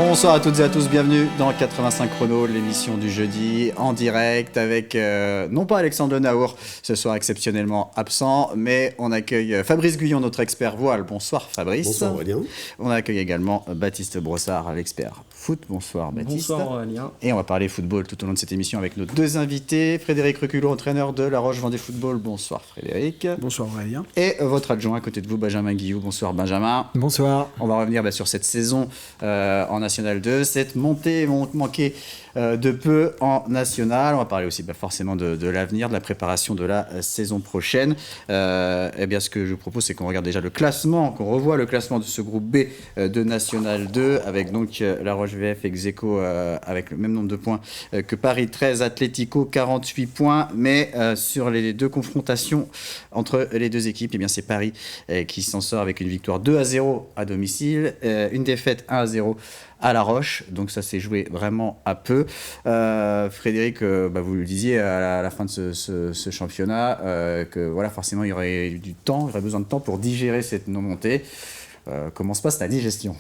Bonsoir à toutes et à tous, bienvenue dans 85 Chrono, l'émission du jeudi en direct avec, non pas Alexandre Naour, ce soir exceptionnellement absent, mais on accueille Fabrice Guyon, notre expert voile. Bonsoir Fabrice. Bonsoir Aurélien. On accueille également Baptiste Brossard, l'expert foot. Bonsoir Baptiste. Bonsoir Aurélien. Et on va parler football tout au long de cette émission avec nos deux invités. Frédéric Reculot, entraîneur de La Roche-Vendée Football. Bonsoir Frédéric. Bonsoir Aurélien. Et votre adjoint à côté de vous, Benjamin Guillou. Bonsoir Benjamin. Bonsoir. On va revenir sur cette saison en National 2, cette montée manquée de peu en National. On va parler aussi forcément de l'avenir, de la préparation de la saison prochaine. Eh bien, ce que je vous propose, c'est qu'on regarde déjà le classement, qu'on revoie le classement de ce groupe B de National 2, avec donc La Roche VF ex aequo avec le même nombre de points que Paris 13, Atlético 48 points, mais sur les deux confrontations entre les deux équipes, eh bien, c'est Paris qui s'en sort avec une victoire 2-0 à domicile, une défaite 1-0 à La Roche, donc ça s'est joué vraiment à peu. Frédéric, vous le disiez à la fin de ce championnat, que voilà, forcément il y aurait eu du temps, il y aurait besoin de temps pour digérer cette non-montée. Comment se passe la digestion ?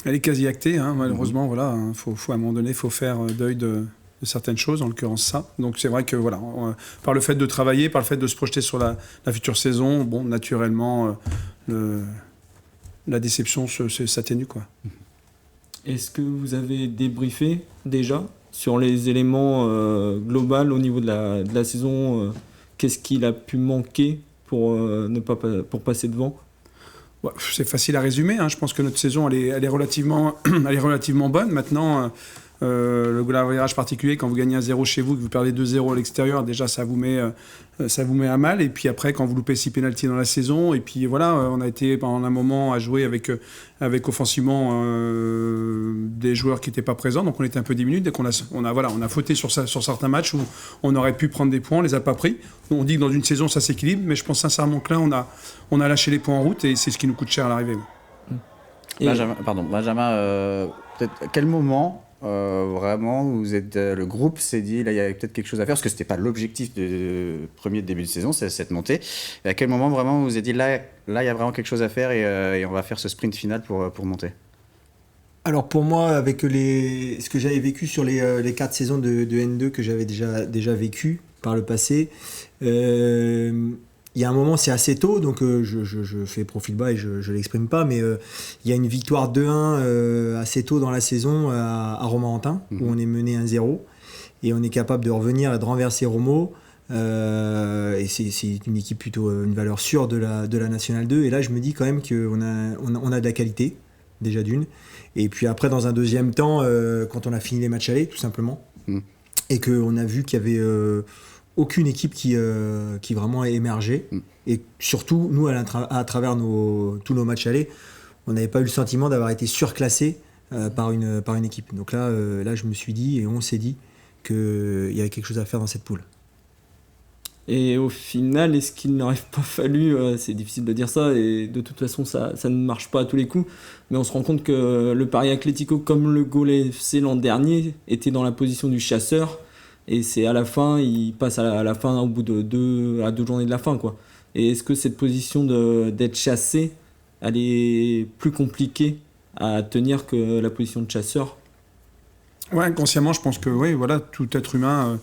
Elle est quasi actée, malheureusement. Voilà, faut à un moment donné, faut faire deuil de certaines choses, en l'occurrence ça. Donc c'est vrai que voilà, par le fait de travailler, par le fait de se projeter sur la future saison, bon, naturellement, la déception s'atténue, quoi. Est-ce que vous avez débriefé déjà sur les éléments globaux au niveau de la saison qu'est-ce qu'il a pu manquer pour passer devant ? Ouais, c'est facile à résumer. Je pense que notre saison, elle est relativement bonne. Maintenant, le goal average particulier, quand vous gagnez 1-0 chez vous, que vous perdez 2-0 à l'extérieur, déjà ça vous met à mal. Et puis après, quand vous loupez 6 pénaltys dans la saison, et puis voilà, on a été pendant un moment à jouer avec offensivement des joueurs qui n'étaient pas présents, donc on était un peu diminué. Dès qu'on a fauté sur certains matchs où on aurait pu prendre des points, on les a pas pris. On dit que dans une saison ça s'équilibre, mais je pense sincèrement que là on a lâché les points en route et c'est ce qui nous coûte cher à l'arrivée. Benjamin, peut-être à quel moment vraiment le groupe s'est dit là il y a peut-être quelque chose à faire, parce que c'était pas l'objectif premier de début de saison, c'est cette montée, et à quel moment vraiment vous vous êtes dit là il y a vraiment quelque chose à faire et on va faire ce sprint final pour monter? Alors pour moi, avec ce que j'avais vécu sur les 4 saisons de N2 que j'avais déjà vécu par le passé, il y a un moment, c'est assez tôt, donc je fais profil bas et je l'exprime pas, mais il y a une victoire 2-1 assez tôt dans la saison à Romorantin, où on est mené 1-0, et on est capable de revenir et de renverser Romo, et c'est une équipe plutôt une valeur sûre de la National 2, et là je me dis quand même qu'on a de la qualité, déjà d'une, et puis après dans un deuxième temps, quand on a fini les matchs allés, tout simplement, et qu'on a vu qu'il y avait aucune équipe qui vraiment a émergé. Et surtout, nous, à travers tous nos matchs allés, on n'avait pas eu le sentiment d'avoir été surclassé par une équipe. Donc là, je me suis dit, et on s'est dit, qu'il y avait quelque chose à faire dans cette poule. Et au final, est-ce qu'il n'aurait pas fallu, c'est difficile de dire ça, et de toute façon ça ne marche pas à tous les coups, mais on se rend compte que le Paris Atlético, comme le Gaulle FC l'an dernier, était dans la position du chasseur. Et c'est à la fin, il passe à la fin au bout de 2 journées de la fin, quoi. Et est-ce que cette position d'être chassé, elle est plus compliquée à tenir que la position de chasseur ? Ouais, inconsciemment, je pense que oui, voilà, tout être humain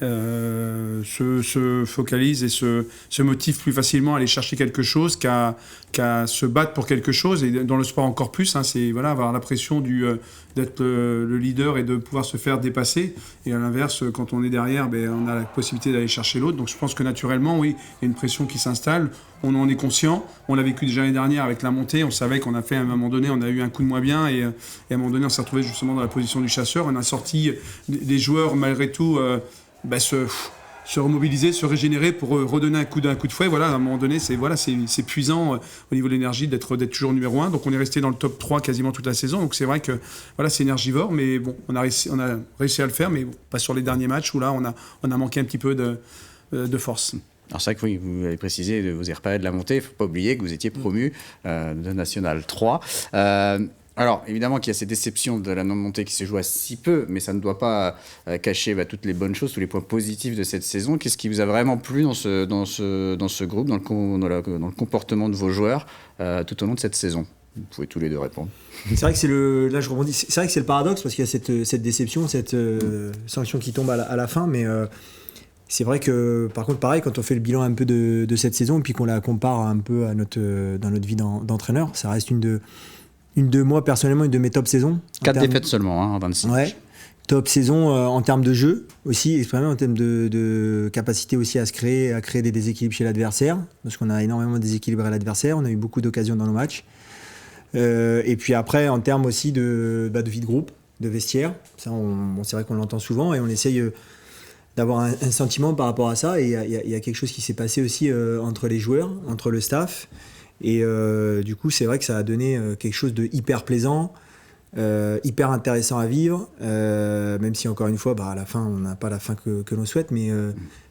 se focalise et se motive plus facilement à aller chercher quelque chose qu'à se battre pour quelque chose, et dans le sport encore plus, c'est voilà, avoir la pression d'être le leader et de pouvoir se faire dépasser, et à l'inverse, quand on est derrière, on a la possibilité d'aller chercher l'autre. Donc je pense que naturellement, oui, il y a une pression qui s'installe, on en est conscient, on l'a vécu déjà l'année dernière avec la montée, on savait qu'on a fait à un moment donné, on a eu un coup de moins bien, et à un moment donné on s'est retrouvé justement dans la position du chasseur, on a sorti des joueurs malgré tout se remobiliser, se régénérer pour redonner un coup de fouet. Voilà, à un moment donné, c'est épuisant au niveau de l'énergie d'être toujours numéro 1. Donc on est resté dans le top 3 quasiment toute la saison. Donc c'est vrai que voilà, c'est énergivore, mais bon, on a réussi à le faire, mais bon, pas sur les derniers matchs où là on a manqué un petit peu de force. Alors c'est vrai que oui, vous avez précisé de vos repérés de la montée, il ne faut pas oublier que vous étiez promu de National 3. Alors, évidemment qu'il y a ces déceptions de la non-montée qui se joue à si peu, mais ça ne doit pas cacher toutes les bonnes choses, tous les points positifs de cette saison. Qu'est-ce qui vous a vraiment plu dans ce groupe, dans le comportement de vos joueurs tout au long de cette saison ? Vous pouvez tous les deux répondre. C'est vrai que là je rebondis, c'est vrai que c'est le paradoxe parce qu'il y a cette déception, cette sanction qui tombe à la fin, mais c'est vrai que par contre pareil, quand on fait le bilan un peu de cette saison et puis qu'on la compare un peu à dans notre vie d'entraîneur, ça reste une de moi personnellement, une de mes top saisons. 4 défaites seulement, en 26 matchs. Ouais. Top saison en termes de jeu aussi, exprimé en termes de capacité aussi à créer des déséquilibres chez l'adversaire, parce qu'on a énormément déséquilibré l'adversaire, on a eu beaucoup d'occasions dans nos matchs. Et puis après, en termes aussi de vie de groupe, de vestiaire, ça, c'est vrai qu'on l'entend souvent et on essaye d'avoir un sentiment par rapport à ça. Et il y a quelque chose qui s'est passé aussi entre les joueurs, entre le staff. Et du coup, c'est vrai que ça a donné quelque chose de hyper plaisant, hyper intéressant à vivre, même si encore une fois, à la fin, on n'a pas la fin que l'on souhaite, mais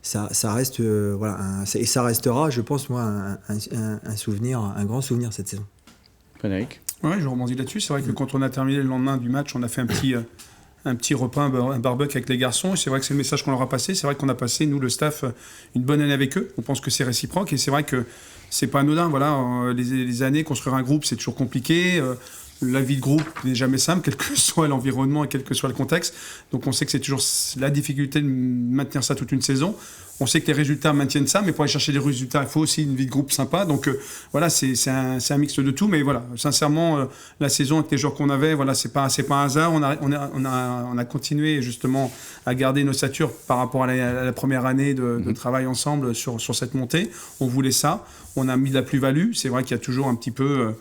ça reste, et ça restera, je pense, moi, un souvenir, un grand souvenir cette saison. Frédéric ? Ouais, je rebondis là-dessus. C'est vrai que quand on a terminé le lendemain du match, on a fait un petit repas, un barbecue avec les garçons. Et c'est vrai que c'est le message qu'on leur a passé. C'est vrai qu'on a passé, nous, le staff, une bonne année avec eux. On pense que c'est réciproque. Et c'est vrai que c'est pas anodin. Voilà, les années, construire un groupe, c'est toujours compliqué. La vie de groupe n'est jamais simple, quel que soit l'environnement et quel que soit le contexte. Donc on sait que c'est toujours la difficulté de maintenir ça toute une saison. On sait que les résultats maintiennent ça, mais pour aller chercher les résultats, il faut aussi une vie de groupe sympa. Donc voilà, c'est un mix de tout. Mais voilà, sincèrement, la saison avec les joueurs qu'on avait, voilà, c'est pas un hasard. On a continué justement à garder nos ossature par rapport à la première année de travail ensemble sur cette montée. On voulait ça. On a mis de la plus-value. C'est vrai qu'il y a toujours un petit peu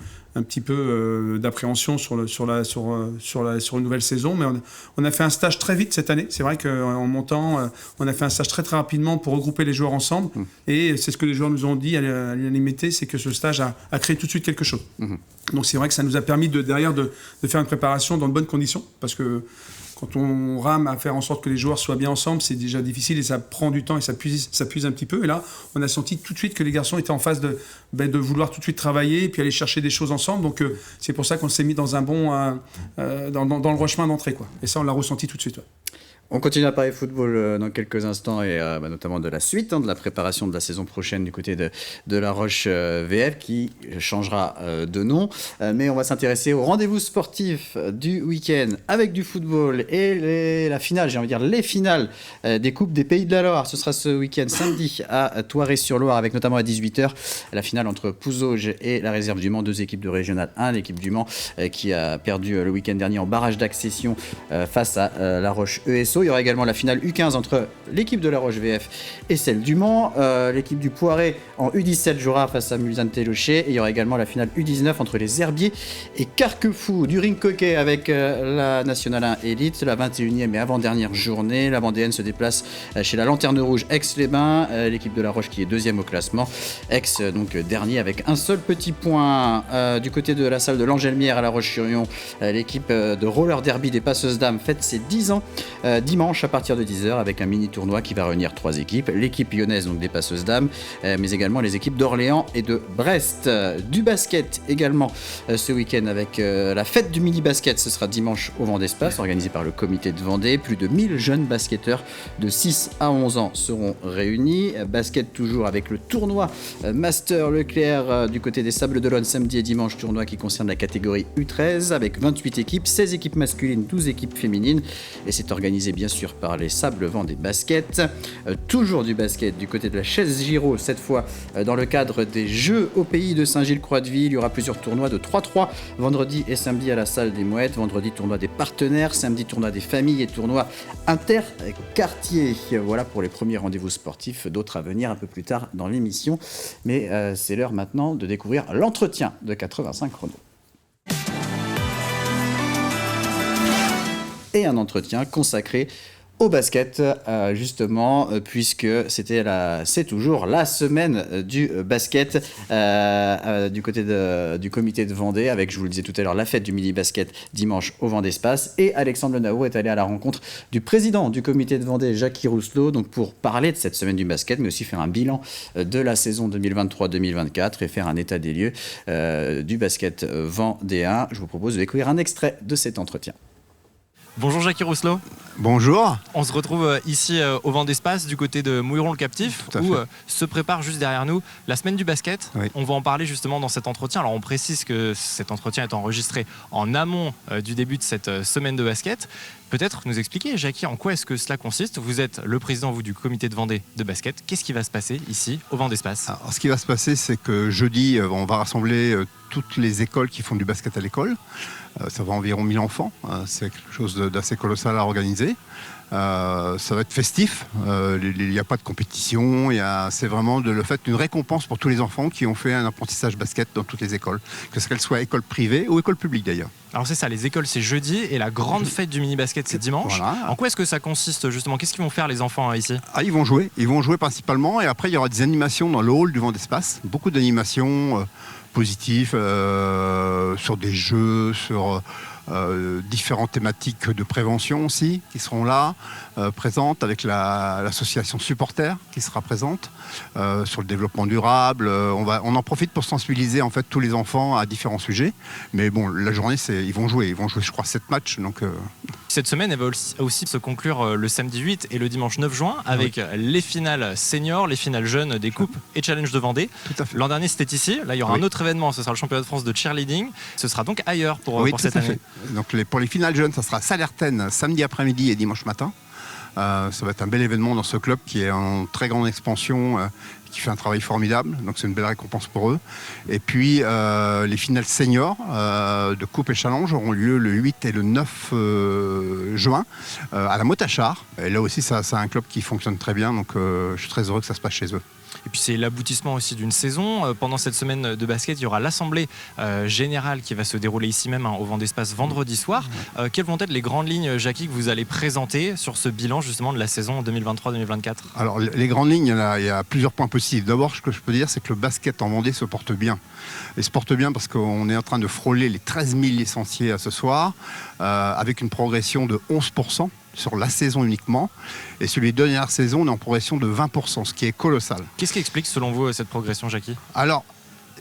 d'appréhension sur une nouvelle saison, mais on a fait un stage très vite cette année. C'est vrai qu'en montant, on a fait un stage très très rapidement pour regrouper les joueurs ensemble, et c'est ce que les joueurs nous ont dit à l'unanimité, c'est que ce stage a créé tout de suite quelque chose. Donc c'est vrai que ça nous a permis de faire une préparation dans de bonnes conditions, parce que quand on rame à faire en sorte que les joueurs soient bien ensemble, c'est déjà difficile et ça prend du temps et ça puise un petit peu. Et là, on a senti tout de suite que les garçons étaient en phase de vouloir tout de suite travailler et puis aller chercher des choses ensemble. Donc c'est pour ça qu'on s'est mis dans un bon dans le chemin d'entrée, quoi. Et ça, on l'a ressenti tout de suite. Ouais. On continue à parler football dans quelques instants et notamment de la suite, de la préparation de la saison prochaine du côté de La Roche VF qui changera de nom. Mais on va s'intéresser aux rendez-vous sportifs du week-end avec du football et la finale, j'ai envie de dire les finales des Coupes des Pays de la Loire. Ce sera ce week-end samedi à Thoiré-sur-Loire avec notamment à 18h la finale entre Pouzauges et la Réserve du Mans, 2 équipes de Régional 1. L'équipe du Mans qui a perdu le week-end dernier en barrage d'accession face à La Roche ESO. Il y aura également la finale U15 entre l'équipe de La Roche VF et celle du Mans. L'équipe du Poiré en U17 jouera face à Musante-Locher. Et il y aura également la finale U19 entre les Herbiers et Carquefou. Du ring hockey avec la Nationale 1 Élite, la 21e et avant-dernière journée. La Vendéenne se déplace chez la Lanterne Rouge Aix-les-Bains. L'équipe de La Roche qui est 2e au classement. Aix donc dernier avec un seul petit point. Du côté de la salle de l'Angelmière à La Roche-sur-Yon, l'équipe de roller derby des Passeuses Dames fête ses 10 ans. Dimanche à partir de 10h avec un mini tournoi qui va réunir 3 équipes, l'équipe lyonnaise donc des Passeuses Dames, mais également les équipes d'Orléans et de Brest. Du basket également ce week-end avec la fête du mini basket, ce sera dimanche au Vendée Espace organisé par le comité de Vendée. Plus de 1000 jeunes basketteurs de 6 à 11 ans seront réunis. Basket toujours avec le tournoi Master Leclerc du côté des Sables d'Olonne samedi et dimanche, tournoi qui concerne la catégorie U13 avec 28 équipes, 16 équipes masculines, 12 équipes féminines, et c'est organisé bien sûr par les Sables Vendée Basket. Toujours du basket du côté de la Chaise Giraud, cette fois dans le cadre des Jeux au pays de Saint-Gilles-Croix-de-Vie. Il y aura plusieurs tournois de 3-3 vendredi et samedi à la salle des Mouettes. Vendredi, tournoi des partenaires, samedi, tournoi des familles et tournoi inter-quartier. Voilà pour les premiers rendez-vous sportifs, d'autres à venir un peu plus tard dans l'émission. Mais c'est l'heure maintenant de découvrir l'entretien de 85 chrono. Et un entretien consacré au basket, justement, puisque c'est toujours la semaine du basket du côté du comité de Vendée, avec, je vous le disais tout à l'heure, la fête du mini-basket dimanche au Vendée Espace. Et Alexandre Lenaour est allé à la rencontre du président du comité de Vendée, Jacques Rousselot, donc pour parler de cette semaine du basket, mais aussi faire un bilan de la saison 2023-2024 et faire un état des lieux du basket vendéen. Je vous propose de découvrir un extrait de cet entretien. Bonjour Jackie Rousselot. Bonjour. On se retrouve ici au Vent d'Espace du côté de Mouilleron-le-Captif où se prépare juste derrière nous la semaine du basket. Oui. On va en parler justement dans cet entretien. Alors on précise que cet entretien est enregistré en amont du début de cette semaine de basket. Peut-être nous expliquer, Jackie, en quoi est-ce que cela consiste? Vous êtes le président du comité de Vendée de basket. Qu'est-ce qui va se passer ici au Vent d'Espace? Alors, ce qui va se passer, c'est que jeudi, on va rassembler toutes les écoles qui font du basket à l'école. Ça va environ 1000 enfants. C'est quelque chose d'assez colossal à organiser. Ça va être festif. Il n'y a pas de compétition. C'est vraiment le fait d'une récompense pour tous les enfants qui ont fait un apprentissage basket dans toutes les écoles, que ce qu'elles soient écoles privées ou écoles publiques d'ailleurs. Alors c'est ça, les écoles c'est jeudi et la grande fête du mini-basket c'est dimanche. Voilà. En quoi est-ce que ça consiste justement? Qu'est-ce qu'ils vont faire les enfants ici? Ils vont jouer. Ils vont jouer principalement et après il y aura des animations dans le hall du Vent d'Espace. Beaucoup d'animations positives sur des jeux, sur différentes thématiques de prévention aussi qui seront là, présentes avec l'association supporters qui sera présente sur le développement durable. On en profite pour sensibiliser en fait tous les enfants à différents sujets. Mais bon, la journée, ils vont jouer je crois 7 matchs. Donc, Cette semaine, elle va aussi se conclure le samedi 8 et le dimanche 9 juin avec les finales seniors, les finales jeunes des coupes et challenge de Vendée. tout à fait. L'an dernier c'était ici, là il y aura un autre événement, ce sera le championnat de France de cheerleading. Ce sera donc ailleurs pour cette tout à année. fait. Donc pour les finales jeunes, ça sera Salertaine samedi après-midi et dimanche matin. Ça va être un bel événement dans ce club qui est en très grande expansion, qui fait un travail formidable. Donc c'est une belle récompense pour eux. Et puis les finales seniors de Coupe et Challenge auront lieu le 8 et le 9 juin à la Motachar. Et là aussi, c'est un club qui fonctionne très bien. Donc je suis très heureux que ça se passe chez eux. Et puis c'est l'aboutissement aussi d'une saison. Pendant cette semaine de basket, il y aura l'assemblée générale qui va se dérouler ici même au Vent d'Espace vendredi soir. Quelles vont être les grandes lignes, Jackie, que vous allez présenter sur ce bilan justement de la saison 2023-2024? Alors les grandes lignes, il y a plusieurs points possibles. D'abord, ce que je peux dire, c'est que le basket en Vendée se porte bien. Il se porte bien parce qu'on est en train de frôler les 13 000 licenciés à ce soir, avec une progression de 11%. Sur la saison uniquement. Et celui de dernière saison, on est en progression de 20%, ce qui est colossal. Qu'est-ce qui explique selon vous cette progression, Jackie? Alors,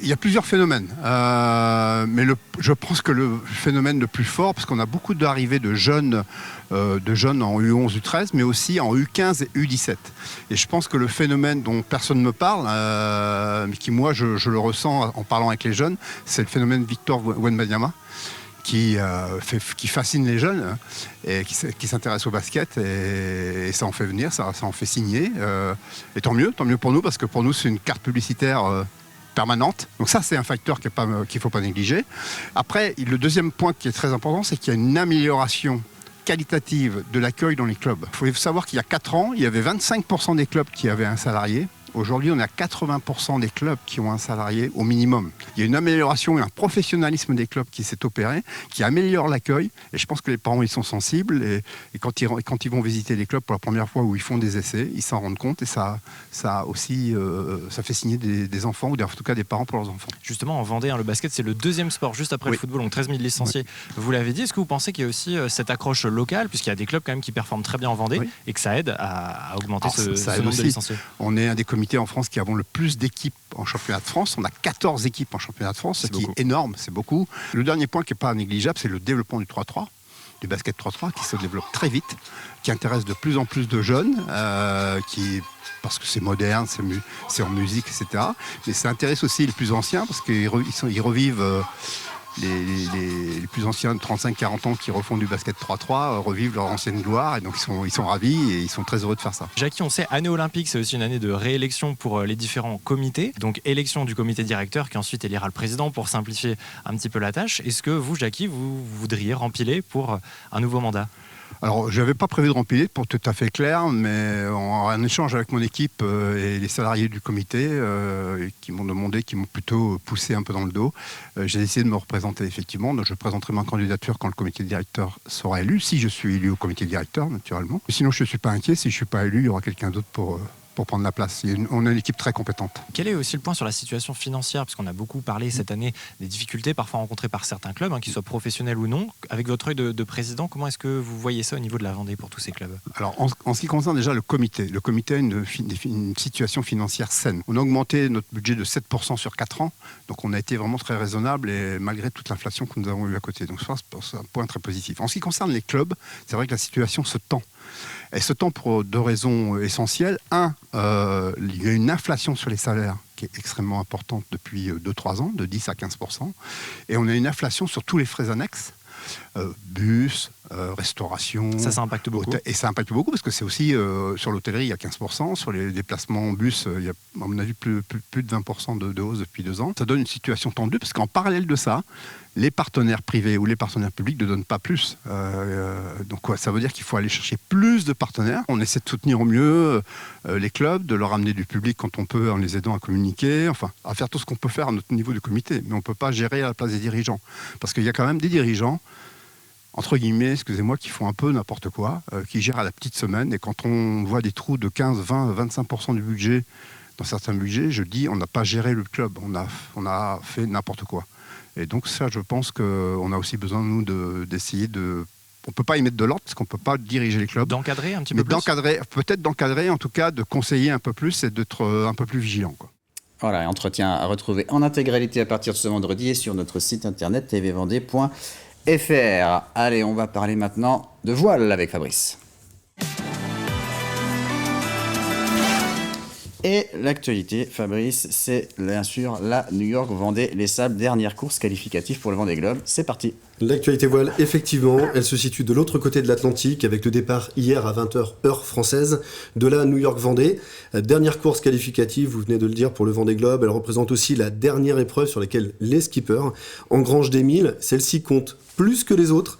il y a plusieurs phénomènes. Mais je pense que le phénomène le plus fort, parce qu'on a beaucoup d'arrivées de jeunes en U11, U13, mais aussi en U15 et U17. Et je pense que le phénomène dont personne ne me parle, mais qui moi je le ressens en parlant avec les jeunes, c'est le phénomène Victor Wembanyama. Qui fascine les jeunes et qui s'intéressent au basket et ça en fait venir, ça en fait signer. Et tant mieux pour nous parce que pour nous c'est une carte publicitaire permanente. Donc ça c'est un facteur qu'il ne faut pas négliger. Après, le deuxième point qui est très important, c'est qu'il y a une amélioration qualitative de l'accueil dans les clubs. Il faut savoir qu'il y a 4 ans, il y avait 25% des clubs qui avaient un salarié. Aujourd'hui, on est à 80% des clubs qui ont un salarié au minimum. Il y a une amélioration et un professionnalisme des clubs qui s'est opéré, qui améliore l'accueil. Et je pense que les parents, ils sont sensibles. Et quand ils vont visiter les clubs pour la première fois où ils font des essais, ils s'en rendent compte. Et ça aussi, ça fait signer des enfants, ou en tout cas des parents pour leurs enfants. Justement, en Vendée, le basket, c'est le deuxième sport, juste après le football, donc 13 000 licenciés. Oui. Vous l'avez dit, est-ce que vous pensez qu'il y a aussi cette accroche locale, puisqu'il y a des clubs quand même qui performent très bien en Vendée, et que ça aide à augmenter ce nombre de licenciés? On est un des comités en France qui avons le plus d'équipes en championnat de France. On a 14 équipes en championnat de France, ce qui est énorme, c'est beaucoup. Le dernier point qui n'est pas négligeable, c'est le développement du 3-3, du basket 3-3, qui se développe très vite, qui intéresse de plus en plus de jeunes, parce que c'est moderne, c'est en musique, etc. Mais ça intéresse aussi les plus anciens, parce qu'ils revivent... Les plus anciens de 35-40 ans qui refont du basket 3-3 revivent leur ancienne gloire et donc ils sont ravis et ils sont très heureux de faire ça. Jackie, on sait, année olympique, c'est aussi une année de réélection pour les différents comités. Donc élection du comité directeur qui ensuite élira le président pour simplifier un petit peu la tâche. Est-ce que vous, Jackie, vous voudriez rempiler pour un nouveau mandat? Alors, je n'avais pas prévu de rempiler, pour tout à fait clair, mais en échange avec mon équipe et les salariés du comité qui m'ont demandé, qui m'ont plutôt poussé un peu dans le dos, j'ai décidé de me représenter effectivement. Donc, je présenterai ma candidature quand le comité directeur sera élu, si je suis élu au comité directeur, naturellement. Sinon, je ne suis pas inquiet. Si je ne suis pas élu, il y aura quelqu'un d'autre pour pour prendre la place. On a une équipe très compétente. Quel est aussi le point sur la situation financière, parce qu'on a beaucoup parlé cette année des difficultés parfois rencontrées par certains clubs, qu'ils soient professionnels ou non. Avec votre œil de président, comment est-ce que vous voyez ça au niveau de la Vendée pour tous ces clubs? Alors, en ce qui concerne déjà le comité a une situation financière saine. On a augmenté notre budget de 7% sur 4 ans, donc on a été vraiment très raisonnable et malgré toute l'inflation que nous avons eue à côté. Donc je pense que c'est un point très positif. En ce qui concerne les clubs, c'est vrai que la situation se tend. Elle se tend pour 2 raisons essentielles. Un, il y a une inflation sur les salaires qui est extrêmement importante depuis 2-3 ans, de 10 à 15%. Et on a une inflation sur tous les frais annexes. Bus, restauration. Ça impacte beaucoup. Et ça impacte beaucoup parce que c'est aussi sur l'hôtellerie, il y a 15%. Sur les déplacements en bus, il y a, à mon avis, plus de 20% de hausse depuis 2 ans. Ça donne une situation tendue parce qu'en parallèle de ça, les partenaires privés ou les partenaires publics ne donnent pas plus. Donc ça veut dire qu'il faut aller chercher plus de partenaires. On essaie de soutenir au mieux les clubs, de leur amener du public quand on peut en les aidant à communiquer, enfin à faire tout ce qu'on peut faire à notre niveau de comité. Mais on ne peut pas gérer à la place des dirigeants. Parce qu'il y a quand même des dirigeants, entre guillemets, excusez-moi, qui font un peu n'importe quoi, qui gèrent à la petite semaine. Et quand on voit des trous de 15, 20, 25% du budget, dans certains budgets, je dis on n'a pas géré le club, on a fait n'importe quoi. Et donc ça, je pense qu'on a aussi besoin, nous, d'essayer de... On ne peut pas y mettre de l'ordre, parce qu'on ne peut pas diriger les clubs. D'encadrer un petit peu plus. Peut-être d'encadrer, en tout cas, de conseiller un peu plus et d'être un peu plus vigilant, quoi. Voilà, entretien à retrouver en intégralité à partir de ce vendredi et sur notre site internet tvvendée.fr. Allez, on va parler maintenant de voile avec Fabrice. Et l'actualité, Fabrice, c'est bien sûr la New York Vendée Les Sables, dernière course qualificative pour le Vendée Globe. C'est parti. L'actualité voile, effectivement, elle se situe de l'autre côté de l'Atlantique avec le départ hier à 20h heure française de la New York Vendée. Dernière course qualificative, vous venez de le dire, pour le Vendée Globe. Elle représente aussi la dernière épreuve sur laquelle les skippers engrangent des milles. Celle-ci compte plus que les autres,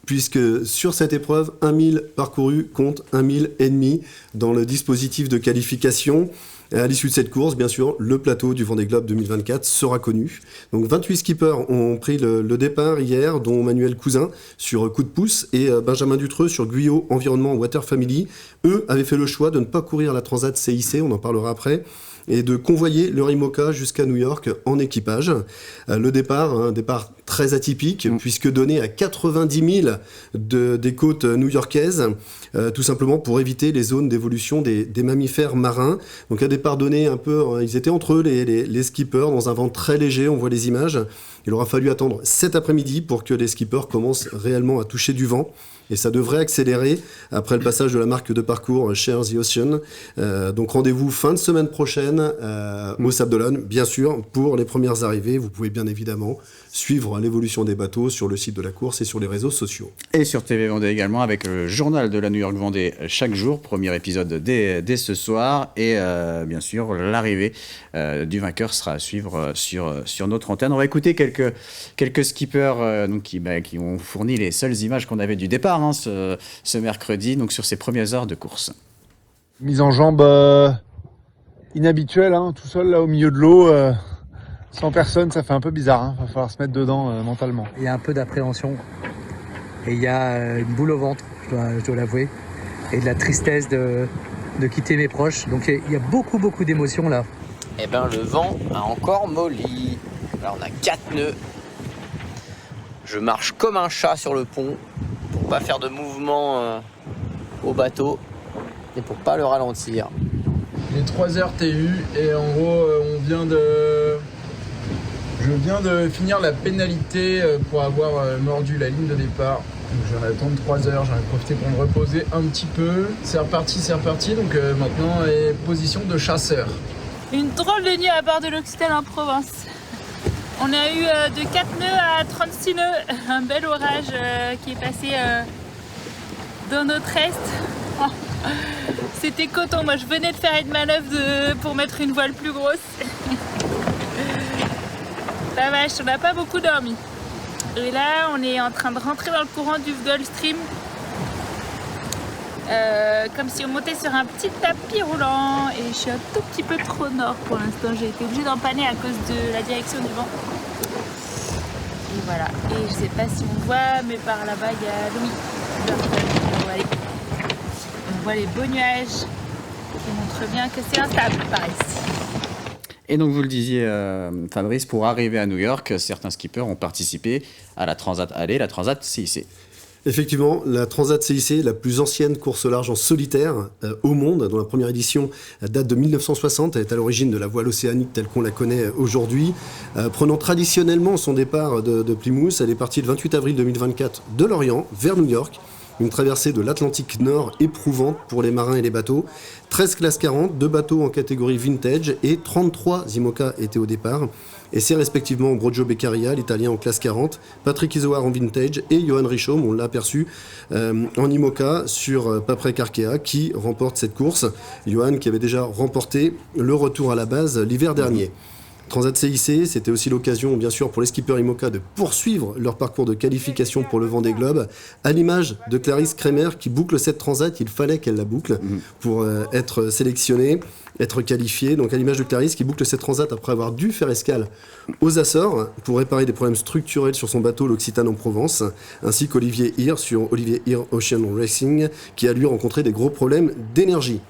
puisque sur cette épreuve, 1 000 parcouru compte 1 000 et demi dans le dispositif de qualification. Et à l'issue de cette course, bien sûr, le plateau du Vendée Globe 2024 sera connu. Donc 28 skippers ont pris le départ hier, dont Manuel Cousin sur Coup de pouce et Benjamin Dutreux sur Guyot Environnement Water Family. Eux avaient fait le choix de ne pas courir la Transat CIC, on en parlera après, et de convoyer leur IMOCA jusqu'à New York en équipage. Le départ, un départ très atypique, puisque donné à 90 000 des côtes new-yorkaises, tout simplement pour éviter les zones d'évolution des mammifères marins. Donc un départ donné un peu, ils étaient entre eux, les skippers, dans un vent très léger, on voit les images. Il aura fallu attendre cet après-midi pour que les skippers commencent réellement à toucher du vent. Et ça devrait accélérer après le passage de la marque de parcours Share the Ocean. Donc rendez-vous fin de semaine prochaine au Sable d'Olonne, bien sûr, pour les premières arrivées. Vous pouvez bien évidemment suivre l'évolution des bateaux sur le site de la course et sur les réseaux sociaux. Et sur TV Vendée également, avec le journal de la New York Vendée chaque jour, premier épisode dès ce soir. Et bien sûr, l'arrivée du vainqueur sera à suivre sur notre antenne. On va écouter quelques skippers qui ont fourni les seules images qu'on avait du départ ce mercredi, donc sur ces premières heures de course. Mise en jambe inhabituelle, tout seul là au milieu de l'eau, sans personne, ça fait un peu bizarre. Va falloir se mettre dedans mentalement. Il y a un peu d'appréhension et il y a une boule au ventre, je dois l'avouer, et de la tristesse de quitter mes proches. Donc il y a beaucoup d'émotions là. Eh ben le vent a encore molli. Là on a 4 nœuds. Je marche comme un chat sur le pont pour pas faire de mouvement au bateau et pour pas le ralentir. Les 3 heures TU et en gros je viens de finir la pénalité pour avoir mordu la ligne de départ. Donc je viens d'attendre 3 heures, j'en ai profité pour me reposer un petit peu. C'est reparti. Donc maintenant position de chasseur. Une drôle de nuit à bord de l'Occitane en Provence. On a eu de 4 nœuds à 36 nœuds, un bel orage qui est passé dans notre est. Oh, c'était coton, moi je venais de faire une manœuvre pour mettre une voile plus grosse. La vache, on n'a pas beaucoup dormi. Et là, on est en train de rentrer dans le courant du Gulf Stream. Comme si on montait sur un petit tapis roulant. Et je suis un tout petit peu trop nord pour l'instant. J'ai été obligée d'empanner à cause de la direction du vent. Et voilà. Et je sais pas si on voit, mais par là-bas, il y a Louis. On voit les beaux nuages qui montrent montre bien que c'est instable par ici. Et donc vous le disiez, Fabrice, pour arriver à New York, certains skippers ont participé à la Transat Aller, la Transat CIC. Effectivement, la Transat CIC, la plus ancienne course au large en solitaire au monde, dont la première édition date de 1960. Elle est à l'origine de la voile océanique telle qu'on la connaît aujourd'hui. Prenant traditionnellement son départ de Plymouth, elle est partie le 28 avril 2024 de Lorient vers New York. Une traversée de l'Atlantique Nord éprouvante pour les marins et les bateaux. 13 classes 40, 2 bateaux en catégorie vintage et 33 IMOCA étaient au départ. Et c'est respectivement Broggio Beccaria, l'italien en classe 40, Patrick Isoard en vintage et Johan Richomme, on l'a aperçu en IMOCA sur Paprec Arkea, qui remporte cette course. Johan qui avait déjà remporté le retour à la base l'hiver dernier. Transat CIC, c'était aussi l'occasion, bien sûr, pour les skippers IMOCA de poursuivre leur parcours de qualification pour le Vendée Globe. À l'image de Clarisse Kremer qui boucle cette Transat, il fallait qu'elle la boucle pour être sélectionnée, être qualifiée. Donc à l'image de Clarisse qui boucle cette Transat après avoir dû faire escale aux Açores pour réparer des problèmes structurels sur son bateau l'Occitane en Provence, ainsi qu'Olivier Hir sur Olivier Hir Ocean Racing qui a lui rencontré des gros problèmes d'énergie.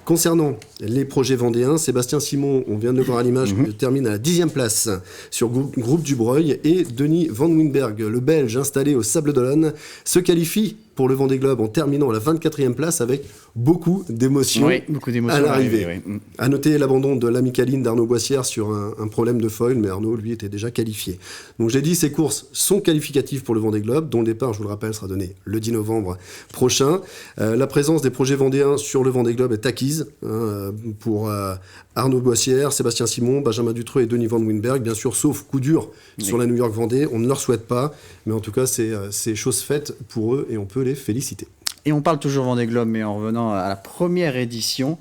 Concernant les projets vendéens, Sébastien Simon, on vient de le voir à l'image, termine à la 10e place sur Groupe Dubreuil et Denis Van Winberg, le Belge installé au Sable d'Olonne, se qualifie pour le Vendée Globe en terminant à la 24e place avec beaucoup d'émotions à l'arrivée. À noter l'abandon de l'amicaline d'Arnaud Boissière sur un problème de foil, mais Arnaud, lui, était déjà qualifié. Donc j'ai dit, ces courses sont qualificatives pour le Vendée Globe, dont le départ, je vous le rappelle, sera donné le 10 novembre prochain. La présence des projets vendéens sur le Vendée Globe est acquise pour Arnaud Boissière, Sébastien Simon, Benjamin Dutreux et Denis Van Winberg, bien sûr, sauf coup dur sur la New York Vendée. On ne leur souhaite pas, mais en tout cas, c'est chose faite pour eux et on peut les féliciter. Et on parle toujours Vendée Globe, mais en revenant à la première édition,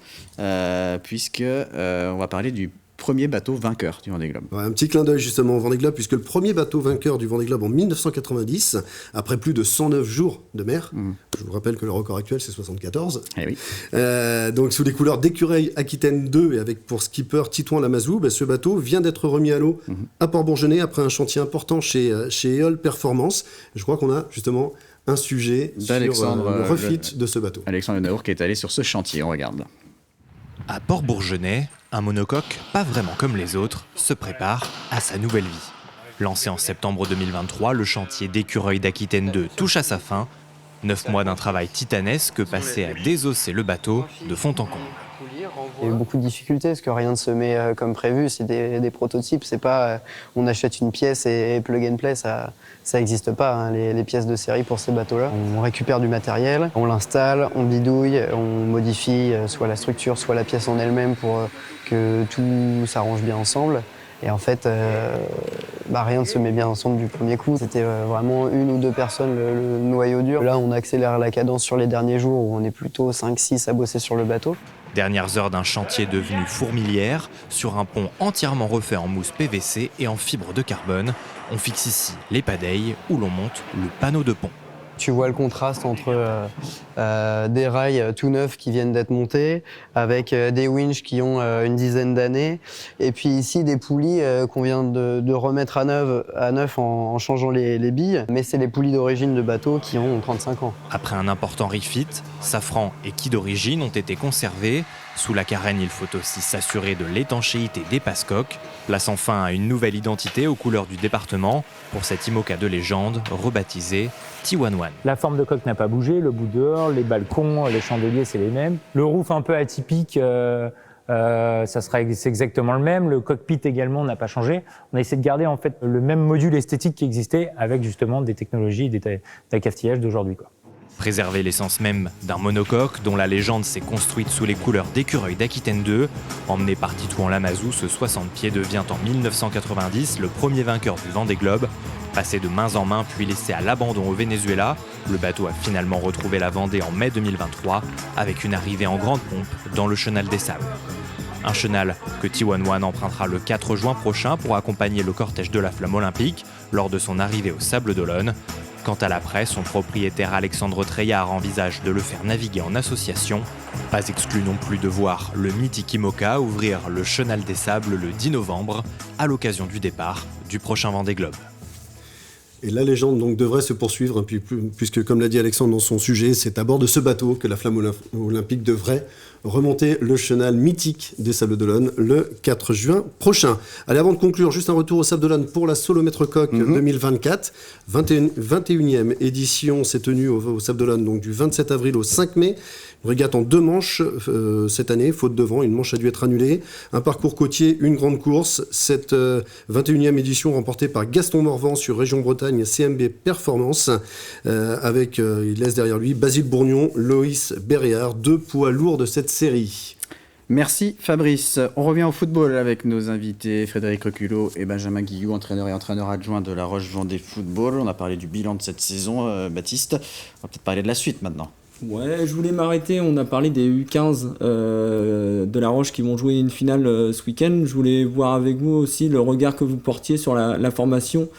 puisque on va parler du premier bateau vainqueur du Vendée Globe. Ouais, un petit clin d'œil justement au Vendée Globe, puisque le premier bateau vainqueur du Vendée Globe en 1990, après plus de 109 jours de mer, je vous rappelle que le record actuel c'est 74, donc sous les couleurs d'Écureuil Aquitaine 2 et avec pour skipper Titouan Lamazou, ce bateau vient d'être remis à l'eau à Port-Bourgenais après un chantier important chez Eole Performance. Je crois qu'on a justement un sujet sur le refit de ce bateau. Alexandre Le Naour qui est allé sur ce chantier, on regarde. À Port-Bourgenais, un monocoque, pas vraiment comme les autres, se prépare à sa nouvelle vie. Lancé en septembre 2023, le chantier d'Écureuil d'Aquitaine 2 touche à sa fin. 9 mois d'un travail titanesque passé à désosser le bateau de fond en comble. Il y a eu beaucoup de difficultés parce que rien ne se met comme prévu. C'est des prototypes. C'est pas on achète une pièce et plug and play. Ça n'existe pas, hein, les pièces de série pour ces bateaux-là. On récupère du matériel, on l'installe, on bidouille, on modifie soit la structure, soit la pièce en elle-même pour que tout s'arrange bien ensemble. Et en fait, rien ne se met bien ensemble du premier coup. C'était vraiment une ou deux personnes le noyau dur. Là, on accélère la cadence sur les derniers jours où on est plutôt 5-6 à bosser sur le bateau. Dernières heures d'un chantier devenu fourmilière, sur un pont entièrement refait en mousse PVC et en fibre de carbone. On fixe ici les padailles où l'on monte le panneau de pont. Tu vois le contraste entre des rails tout neufs qui viennent d'être montés, avec des winches qui ont une dizaine d'années, et puis ici des poulies qu'on vient de remettre à neuf en changeant les billes, mais c'est les poulies d'origine de bateaux qui ont 35 ans. Après un important refit, safran et quilles d'origine ont été conservés. Sous la carène, il faut aussi s'assurer de l'étanchéité des passe-coques, plaçant fin à une nouvelle identité aux couleurs du département pour cet IMOCA de légende rebaptisé T11. La forme de coque n'a pas bougé, le bout dehors, les balcons, les chandeliers, c'est les mêmes. Le roof un peu atypique, c'est exactement le même. Le cockpit également n'a pas changé. On a essayé de garder en fait le même module esthétique qui existait avec justement des technologies d'accastillage d'aujourd'hui, quoi. Préserver l'essence même d'un monocoque dont la légende s'est construite sous les couleurs d'Écureuil d'Aquitaine 2. Emmené par Titouan Lamazou, ce 60 pieds devient en 1990 le premier vainqueur du Vendée Globe. Passé de main en main puis laissé à l'abandon au Venezuela, le bateau a finalement retrouvé la Vendée en mai 2023 avec une arrivée en grande pompe dans le Chenal des Sables. Un chenal que T11 empruntera le 4 juin prochain pour accompagner le cortège de la Flamme Olympique lors de son arrivée au Sable d'Olonne. Quant à l'après, son propriétaire Alexandre Treillard envisage de le faire naviguer en association. Pas exclu non plus de voir le mythique IMOCA ouvrir le Chenal des Sables le 10 novembre à l'occasion du départ du prochain Vendée Globe. Et la légende donc devrait se poursuivre, hein, puisque comme l'a dit Alexandre dans son sujet, c'est à bord de ce bateau que la Flamme Olympique devrait remonter le chenal mythique des Sables d'Olonne le 4 juin prochain. Allez, avant de conclure, juste un retour aux Sables d'Olonne pour la Solomètre Coq 2024. 21e édition s'est tenue aux Sables d'Olonne, donc du 27 avril au 5 mai. Une régate en 2 manches cette année, faute de vent, une manche a dû être annulée. Un parcours côtier, une grande course. Cette 21e édition remportée par Gaston Morvan sur Région Bretagne CMB Performance, avec, il laisse derrière lui Basile Bourgnon, Loïs Béréard, 2 poids lourds de cette série. Merci Fabrice. On revient au football avec nos invités Frédéric Reculot et Benjamin Guillou, entraîneur et entraîneur adjoint de La Roche-Vendée Football. On a parlé du bilan de cette saison, Baptiste. On va peut-être parler de la suite maintenant. Ouais, je voulais m'arrêter. On a parlé des U15 de La Roche qui vont jouer une finale ce week-end. Je voulais voir avec vous aussi le regard que vous portiez sur la formation.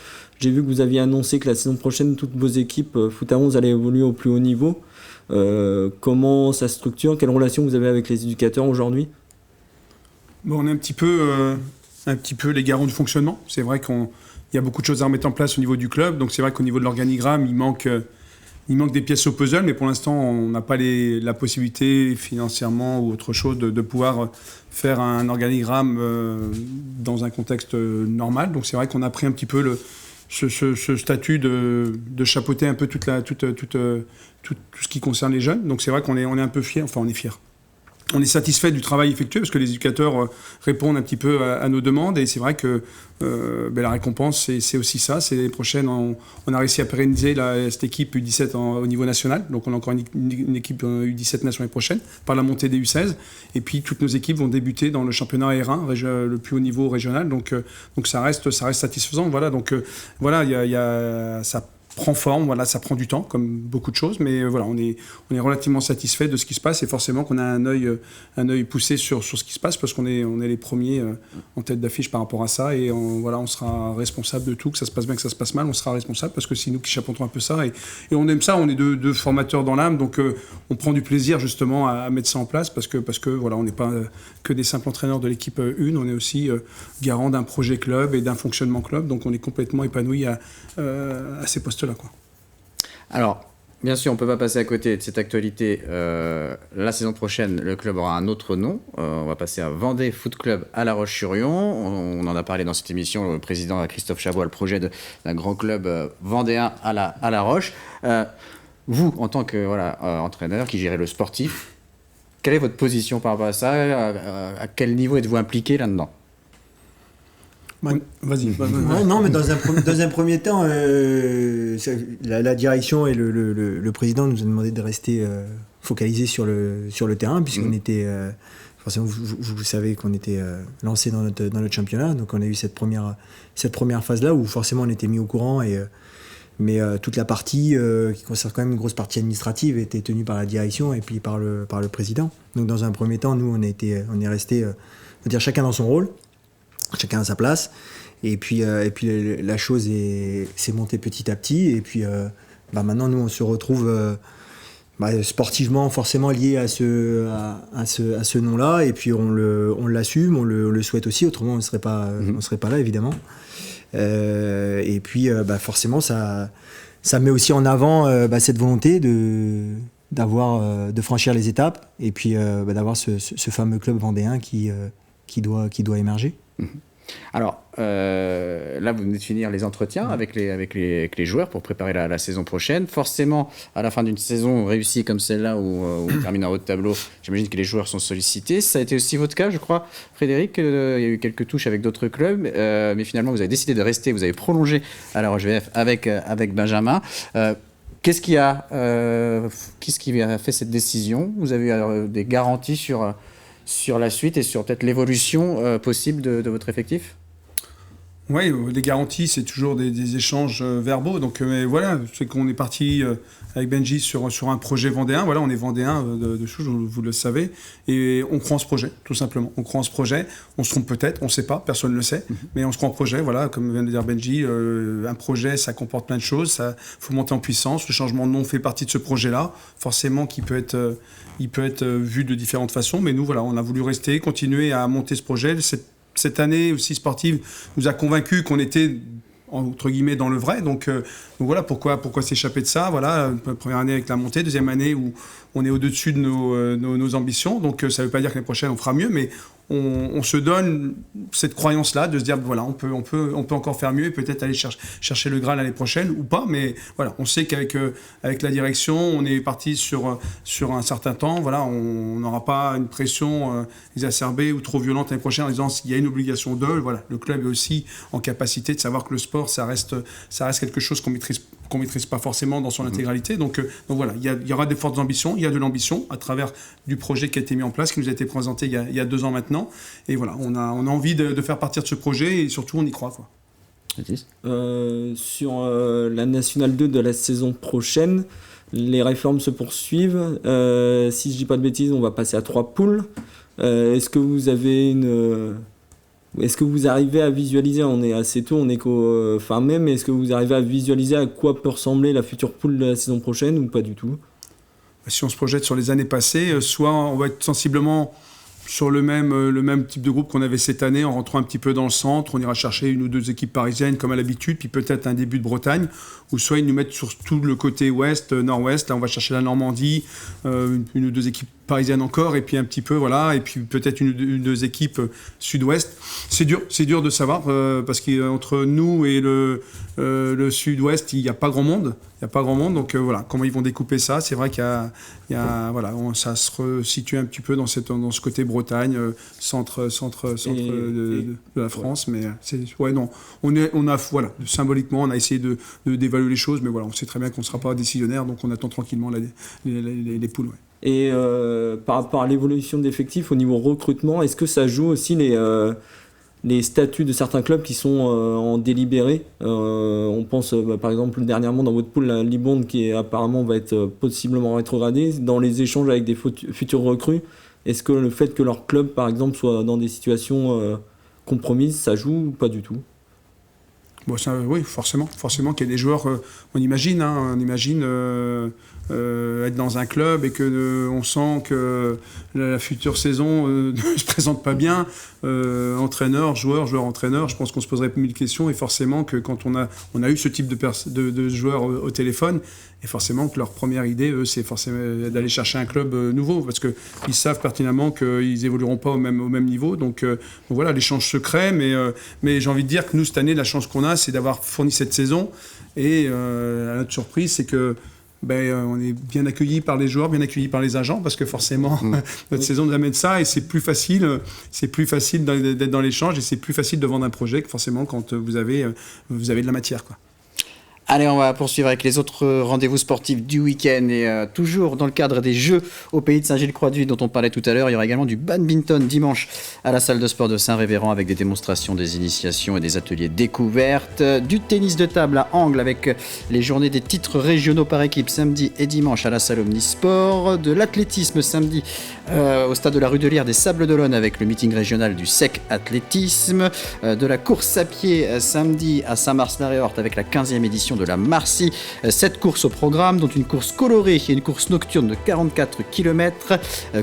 J'ai vu que vous aviez annoncé que la saison prochaine, toutes vos équipes foot à 11 allaient évoluer au plus haut niveau. Comment ça se structure? Quelle relation vous avez avec les éducateurs aujourd'hui? Bon, on est un petit peu les garants du fonctionnement. C'est vrai qu'il y a beaucoup de choses à remettre en place au niveau du club. Donc c'est vrai qu'au niveau de l'organigramme, il manque des pièces au puzzle, mais pour l'instant, on n'a pas la possibilité financièrement ou autre chose de pouvoir faire un organigramme dans un contexte normal. Donc c'est vrai qu'on a pris un petit peu ce statut de chapeauter un peu tout ce qui concerne les jeunes. Donc c'est vrai qu'on est un peu fiers, enfin on est fiers. On est satisfait du travail effectué parce que les éducateurs répondent un petit peu à nos demandes et c'est vrai que la récompense c'est aussi ça. C'est les prochaines, on a réussi à pérenniser cette équipe U17 au niveau national, donc on a encore une équipe U17 nationale prochaine par la montée des U16 et puis toutes nos équipes vont débuter dans le championnat R1, le plus haut niveau régional, donc ça reste satisfaisant. Voilà, donc ça prend forme, voilà, ça prend du temps, comme beaucoup de choses, mais voilà, on est relativement satisfait de ce qui se passe et forcément qu'on a un œil poussé sur ce qui se passe parce qu'on est les premiers en tête d'affiche par rapport à ça et on sera responsable de tout, que ça se passe bien, que ça se passe mal, on sera responsable parce que c'est nous qui chapeautons un peu ça et on aime ça, on est deux formateurs dans l'âme, donc on prend du plaisir justement à mettre ça en place parce que voilà, on n'est pas que des simples entraîneurs de l'équipe 1, on est aussi garant d'un projet club et d'un fonctionnement club, donc on est complètement épanoui à ces postes-là, quoi. Alors, bien sûr, on ne peut pas passer à côté de cette actualité. La saison prochaine, le club aura un autre nom. On va passer à Vendée Foot Club à La Roche-sur-Yon. On en a parlé dans cette émission. Le président Christophe Chabois, le projet d'un grand club vendéen à La Roche. Vous, en tant que entraîneur qui gérez le sportif, quelle est votre position par rapport à ça? À quel niveau êtes-vous impliqué là-dedans? Vas-y. Ouais, non, mais dans un premier temps, la direction et le président nous ont demandé de rester focalisés sur le terrain, puisqu'on était... forcément, vous savez qu'on était lancé dans notre championnat, donc on a eu cette première phase-là où forcément on était mis au courant, mais toute la partie qui concerne quand même une grosse partie administrative était tenue par la direction et puis par le président. Donc dans un premier temps, nous on est resté, chacun dans son rôle, chacun à sa place, et puis la chose s'est montée petit à petit, et puis maintenant nous on se retrouve sportivement forcément lié à ce nom-là, et puis on l'assume, on le souhaite aussi, autrement on ne serait pas là évidemment. Et puis forcément ça met aussi en avant cette volonté de franchir les étapes, et puis d'avoir ce fameux club vendéen qui doit émerger. Alors, là, vous venez de finir les entretiens avec les joueurs pour préparer la saison prochaine. Forcément, à la fin d'une saison réussie comme celle-là, où on termine en haut de tableau, j'imagine que les joueurs sont sollicités. Ça a été aussi votre cas, je crois, Frédéric. Il y a eu quelques touches avec d'autres clubs, mais finalement, vous avez décidé de rester, vous avez prolongé à la Roche-VF avec Benjamin. Qu'est-ce qui a fait cette décision? Vous avez eu des garanties sur la suite et sur peut-être l'évolution possible de votre effectif? Oui, les garanties, c'est toujours des échanges verbaux. Donc mais voilà, c'est qu'on est parti avec Benji sur un projet vendéen. Voilà, on est vendéen de souche, vous le savez. Et on croit en ce projet, tout simplement. On croit en ce projet. On se trompe peut-être, on ne sait pas, personne ne le sait. Mais on se croit en projet, voilà, comme vient de dire Benji. Un projet, ça comporte plein de choses. Il faut monter en puissance. Le changement de nom fait partie de ce projet-là. Forcément, il peut être vu de différentes façons. Mais nous, voilà, on a voulu rester, continuer à monter ce projet. Cette année aussi sportive nous a convaincus qu'on était entre guillemets dans le vrai. Donc voilà pourquoi s'échapper de ça. Voilà, première année avec la montée, deuxième année où on est au-dessus de nos ambitions. Donc ça ne veut pas dire que l'année prochaine on fera mieux, mais on se donne cette croyance-là de se dire voilà, on peut encore faire mieux et peut-être aller chercher le Graal l'année prochaine ou pas. Mais voilà, on sait qu'avec la direction, on est parti sur un certain temps. Voilà, on n'aura pas une pression exacerbée ou trop violente l'année prochaine en disant qu'il y a une obligation de. Voilà, le club est aussi en capacité de savoir que le sport, ça reste quelque chose qu'on maîtrise pas forcément dans son intégralité. Donc voilà, il y aura des fortes ambitions, il y a de l'ambition à travers du projet qui a été mis en place, qui nous a été présenté il y a 2 ans maintenant. Et voilà, on a envie de faire partir de ce projet et surtout on y croit, quoi. Sur la Nationale 2 de la saison prochaine, les réformes se poursuivent. Si je dis pas de bêtises, on va passer à 3 poules. Est-ce que vous arrivez à visualiser, on est assez tôt, on est qu'au fin mai, mais est-ce que vous arrivez à visualiser à quoi peut ressembler la future poule de la saison prochaine ou pas du tout ? Si on se projette sur les années passées, soit on va être sensiblement sur le même type de groupe qu'on avait cette année, en rentrant un petit peu dans le centre. On ira chercher 1 ou 2 équipes parisiennes comme à l'habitude, puis peut-être un début de Bretagne, ou soit ils nous mettent sur tout le côté ouest, nord-ouest. Là, on va chercher la Normandie, 1 ou 2 équipes parisiennes encore, et puis un petit peu, voilà, et puis peut-être 1 ou 2 équipes sud-ouest. C'est dur de savoir, parce qu'entre nous et le sud-ouest, il n'y a pas grand monde. Donc voilà, comment ils vont découper ça. C'est vrai ça se resitue un petit peu dans ce côté Bretagne, centre de la France. Mais symboliquement, on a essayé d'évaluer les choses, mais voilà, on sait très bien qu'on ne sera pas décisionnaire, donc on attend tranquillement les poules. Ouais. Et par rapport à l'évolution d'effectifs au niveau recrutement, est-ce que ça joue aussi les statuts de certains clubs qui sont en délibéré? On pense par exemple dernièrement dans votre poule la Libourne qui apparemment va être possiblement rétrogradée. Dans les échanges avec des futurs recrues, est-ce que le fait que leur club par exemple soit dans des situations compromises, ça joue ou pas du tout? Bon, oui, forcément qu'il y a des joueurs, on imagine être dans un club et que on sent que la future saison ne se présente pas bien. Entraîneur, joueur, entraîneur, je pense qu'on se poserait 1000 questions et forcément que quand on a eu ce type de joueurs au téléphone, et forcément que leur première idée, eux, c'est forcément d'aller chercher un club nouveau parce qu'ils savent pertinemment qu'ils évolueront pas au même niveau. Donc voilà, l'échange se crée, mais j'ai envie de dire que nous, cette année, la chance qu'on a, c'est d'avoir fourni cette saison. Et à notre surprise, c'est que on est bien accueillis par les joueurs, bien accueillis par les agents, parce que forcément, notre saison nous amène ça, et c'est plus facile d'être dans l'échange, et c'est plus facile de vendre un projet que forcément quand vous avez de la matière, quoi. Allez, on va poursuivre avec les autres rendez-vous sportifs du week-end et toujours dans le cadre des Jeux au pays de Saint-Gilles-Croix-de-Vie dont on parlait tout à l'heure. Il y aura également du badminton dimanche à la salle de sport de Saint-Révérend avec des démonstrations, des initiations et des ateliers découvertes. Du tennis de table à Angles avec les journées des titres régionaux par équipe samedi et dimanche à la salle Omnisport. De l'athlétisme samedi au stade de la Rue de Lire des Sables d'Olonne avec le meeting régional du SEC Athlétisme. De la course à pied samedi à Saint-Mars-la-Réorte avec la 15e édition de la Marcy. 7 courses au programme, dont une course colorée et une course nocturne de 44 km.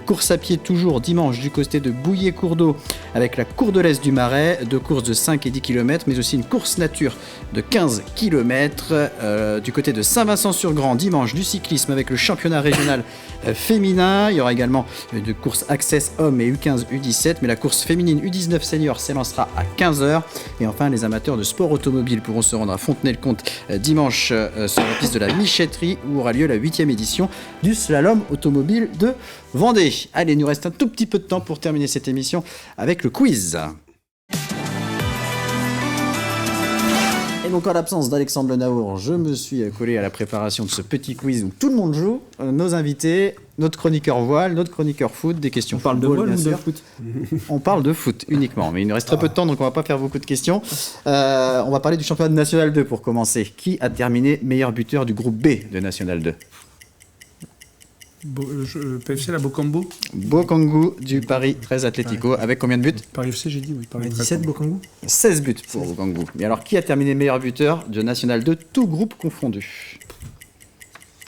Course à pied toujours dimanche du côté de Bouillé-Cours-d'Eau avec la Cour de l'Est du Marais, 2 courses de 5 et 10 km, mais aussi une course nature de 15 km. Du côté de Saint-Vincent-sur-Grand, dimanche du cyclisme avec le championnat régional féminin. Il y aura également de course Access hommes et U15, U17, mais la course féminine U19 senior s'élancera à 15h. Et enfin, les amateurs de sport automobile pourront se rendre à Fontenay-le-Comte dimanche sur la piste de la Michetterie où aura lieu la 8e édition du slalom automobile de Vendée. Allez, il nous reste un tout petit peu de temps pour terminer cette émission avec le quiz. Et donc en l'absence d'Alexandre Lenaour, je me suis collé à la préparation de ce petit quiz où tout le monde joue, nos invités, notre chroniqueur voile, notre chroniqueur foot, des questions. On parle de voile ou de foot? On parle de foot uniquement, mais il nous reste très peu de temps donc on va pas faire beaucoup de questions. On va parler du championnat de National 2 pour commencer. Qui a terminé meilleur buteur du groupe B de National 2? PFC, la Bokambu. Bokambu du Paris 13 Atlético, avec combien de buts? Paris FC, j'ai dit, oui. Paris 17 Bokambu. 16 buts pour Bokambu. Mais alors, qui a terminé meilleur buteur de National 2, tout groupe confondu?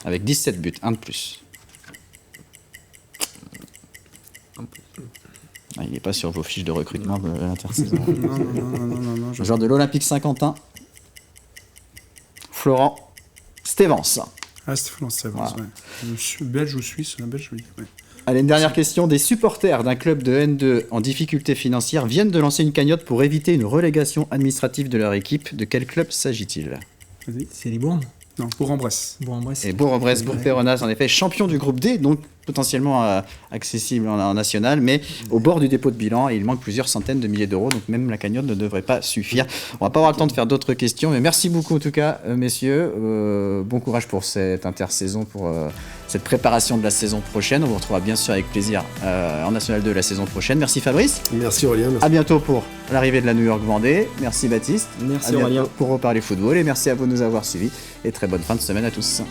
Avec 17 buts, un de plus. Ah, il n'est pas sur vos fiches de recrutement de l'intersaison. Non. Joueur de l'Olympique Saint-Quentin. Florent Stevens. Ah, Stéphane Stevens, Voilà. ouais. Belge ou suisse, un belge, oui. Ouais. Allez, une dernière question. Des supporters d'un club de N2 en difficulté financière viennent de lancer une cagnotte pour éviter une relégation administrative de leur équipe. De quel club s'agit-il? Vas-y. C'est les Bourges. Non, Bourg-en-Bresse. Bourg-en-Bresse. Et Bourg-en-Bresse, Bourg-Péronnas, en effet, champion du groupe D, donc potentiellement accessible en national, mais au bord du dépôt de bilan, il manque plusieurs centaines de milliers d'euros, donc même la cagnotte ne devrait pas suffire. On va pas avoir le temps de faire d'autres questions, mais merci beaucoup en tout cas, messieurs. Bon courage pour cette intersaison, pour cette préparation de la saison prochaine. On vous retrouvera bien sûr avec plaisir en National 2 la saison prochaine. Merci Fabrice. Merci Aurélien. Merci. À bientôt pour l'arrivée de la New York Vendée. Merci Baptiste. Merci À bientôt Aurélien. pour reparler football et merci à vous de nous avoir suivis et très bonne fin de semaine à tous.